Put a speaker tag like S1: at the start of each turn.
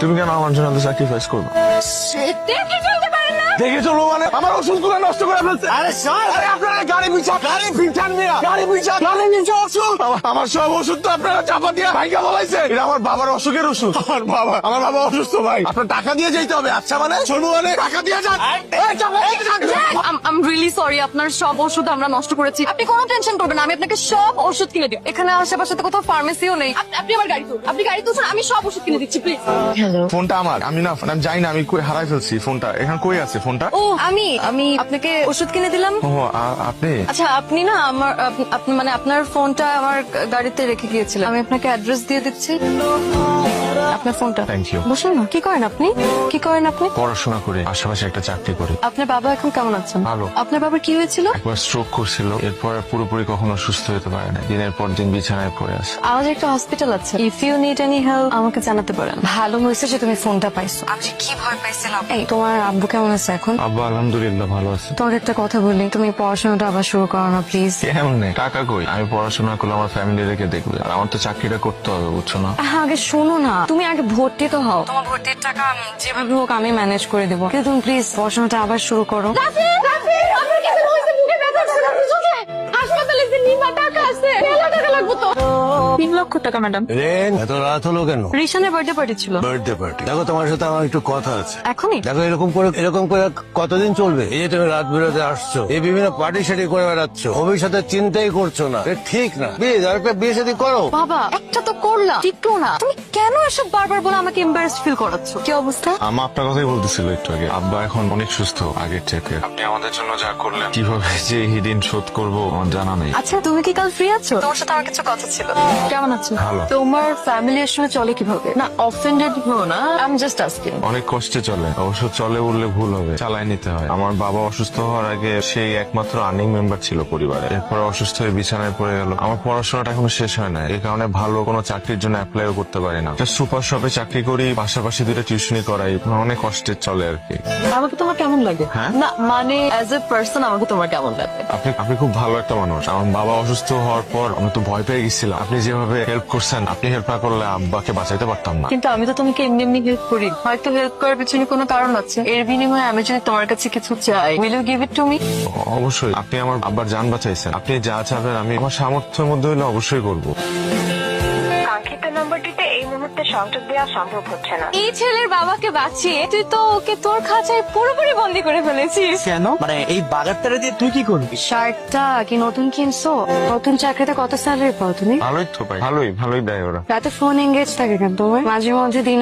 S1: তুমি কেন আমার জন্য স্যাক্রিফাইস করবে?
S2: দেখে চলতে পারেন না?
S1: দেখে চলবো মানে আমার ওষুধগুলো নষ্ট করে ফেলছে। আরে স্যার, আরে আপনারা গাড়ি পিছান মিয়া, গাড়ি পিছা ওষুধ। আমার সব ওষুধ তো আপনারা চাপা দিয়ে ভাইকে বলাইছে। এটা আমার বাবার অসুখের ওষুধ। আমার বাবা অসুস্থ ভাই, আপনার টাকা দিয়ে যেতে হবে। আচ্ছা মানে চলবো মানে টাকা দিয়ে যান।
S2: I'm really sorry, আপনার সব ওষুধ আমরা নষ্ট করেছি। আপনি কোনো টেনশন করবেন না, আমি আপনাকে সব ওষুধ কিনে দিব। এখানে আশেপাশে তো কোথাও ফার্মেসিও নেই। আপনি আমার গাড়ি তুলুন, আপনি গাড়ি তুলুন, আমি সব ওষুধ কিনে দিচ্ছি প্লিজ। হ্যালো,
S1: ফোনটা আমার, আমি জানি না, আমি কই হারাই ফেলছি ফোনটা। এখন কই আছে ফোনটা?
S2: ও আমি আপনাকে ওষুধ কিনে দিলাম।
S1: ও আপনি?
S2: আচ্ছা, আপনি না আপনি মানে আপনার ফোনটা আমার গাড়িতে রেখে গিয়েছিলেন। আমি আপনাকে অ্যাড্রেস দিয়ে দিচ্ছি, আপনার ফোনটা।
S1: Thank you.
S2: বসুন না। কি করেন আপনি?
S1: পড়াশোনা করে আশেপাশে একটা চাকরি করি।
S2: আপনার বাবা এখন কেমন আছেন?
S1: ভালো।
S2: আপনার বাবার কি হয়েছিল?
S1: একবার স্ট্রোক করছিল, এরপর পুরোপুরি কখনো সুস্থ হতে পারে না, দিনের পর দিন বিছানায় পড়ে আছে।
S2: আমাদের একটা হসপিটাল আছে, if you need any help আমাকে জানাতে পারেন। ভালো হয়েছে যে তুমি ফোনটা পাইছো, আমি যে কি ভয় পাইছিলাম। এই তোমার আব্বু কেমন আছে এখন?
S1: আব্বা আলহামদুলিল্লাহ ভালো আছে।
S2: তোমাকে একটা কথা বলি, তুমি পড়াশোনাটা আবার শুরু করো না প্লিজ।
S1: কেমনে? টাকা কই? আমি পড়াশোনা করলে আমার ফ্যামিলি রেখে দেখবে, আর আমার তো চাকরিটা করতে হবে, বুঝছো না?
S2: আগে শোনো না, তুমি আগে ভর্তি তো হও। তোমার ভর্তির টাকা যেভাবে হোক আমি ম্যানেজ করে দেবো, কিন্তু তুমি প্লিজ পড়াশোনাটা আবার শুরু করো। হাসপাতালে যে নিমা টাকা আছে, 3 লাগবে তো। 3 লক্ষ টাকা ম্যাডাম।
S3: রেন, এত রাত হলো কেন?
S2: রিশানের বার্থডে পার্টি ছিল।
S3: Birthday party? দেখো, তোমার সাথে আমার একটু কথা আছে।
S2: এখনই?
S3: দেখো, এরকম করে কতদিন চলবে? এই যে তুমি রাত বেরোতে আসছো, এই বিভিন্ন পার্টি শাড়ি করে বেড়াচ্ছ, ভবিষ্যতের চিন্তাই করছো না, এটা ঠিক না। প্লিজ আর একটা বিয়ে শাদী করো।
S2: বাবা, একটা তো করলাম, টিকটো না। তুমি কেন এসব বারবার বলে আমাকে এম্বারেসড ফিল করাচ্ছ? কি অবস্থা?
S1: আম্মা আপনার কথাই বলতেছিল একটু আগে। আব্বা এখন অনেক সুস্থ আগের থেকে। আপনি আমাদের জন্য যা করলেন, কিভাবে যে এই ঋণ শোধ করবো আমার জানা নেই।
S2: আচ্ছা, তুমি কি কাল ফ্রি আছো? তোমার সাথে আমার কিছু কথা ছিল। কেমন আছো?
S1: ভালো।
S2: তোমার ফ্যামিলির সঙ্গে চলে কিভাবে? না, অফেন্ডেড হো না, আই এম জাস্ট আস্কিং।
S1: অনেক কষ্টে চলে, অবশ্য চলে বললে ভুল হবে, চালায় নিতে হয়। আমার বাবা অসুস্থ হওয়ার আগে সেই একমাত্র আর্নিং মেম্বার ছিল পরিবারে, এরপর অসুস্থ হয়ে বিছানায় পড়ে গেল। আমার পড়াশোনাটা এখনো শেষ হয় না, এই কারণে ভালো কোনো চাকরির জন্য অ্যাপ্লাইও করতে পারি না। সুপার শপে চাকরি করি, পাশাপাশি 2টা টিউশনি করাই, অনেক কষ্টে চলে আর কি।
S2: আমাকে তোমার কেমন লাগে?
S1: হ্যাঁ?
S2: না মানে অ্যাজ এ পার্সন আমাকে তোমার কেমন লাগে?
S1: আপনি খুব ভালো একটা মানুষ। আমার বাবা অসুস্থ হওয়ার পর আমি তো ভয় পেয়ে গেছিলাম। আপনি যেভাবে হেল্প করছেন, আপনি হেল্প না করলে আব্বাকে বাঁচাইতে পারতাম না।
S2: কিন্তু আমি তো তোমাকে এমনি এমনি হেল্প করি, হয়তো হেল্প করার পিছনে কোনো কারণ আছে। এর বিনিময়ে আমি যদি তোমার কাছে কিছু চাই, will you give it to me?
S1: অবশ্যই। আপনি আমার আব্বার জান বাঁচাইছেন, আপনি যা চাবেন আমি আমার সামর্থ্যের মধ্যে হলে অবশ্যই করবো।
S4: কাঙ্ক্ষিত নম্বরটিতে এই মুহূর্তে সংযোগ দেওয়া সম্ভব হচ্ছে না।
S2: এই ছেলের বাবাকে বাঁচিয়ে তুই তো ওকে তোর খাঁচায় পুরোপুরি বন্দি করে ফেলেছিস।
S5: কেন? মানে এই বাগারটারে দিয়ে তুই কি করবি?
S2: শার্টটা কি নতুন কিনছো? নতুন চাকরিতে কত স্যালারি পাও তুমি?
S1: ভালোই তো ভাই, ভালোই দেয় ওরা।
S2: রাতে ফোন এঙ্গেজ থাকে কেন তোমার? মাঝে মাঝে দিন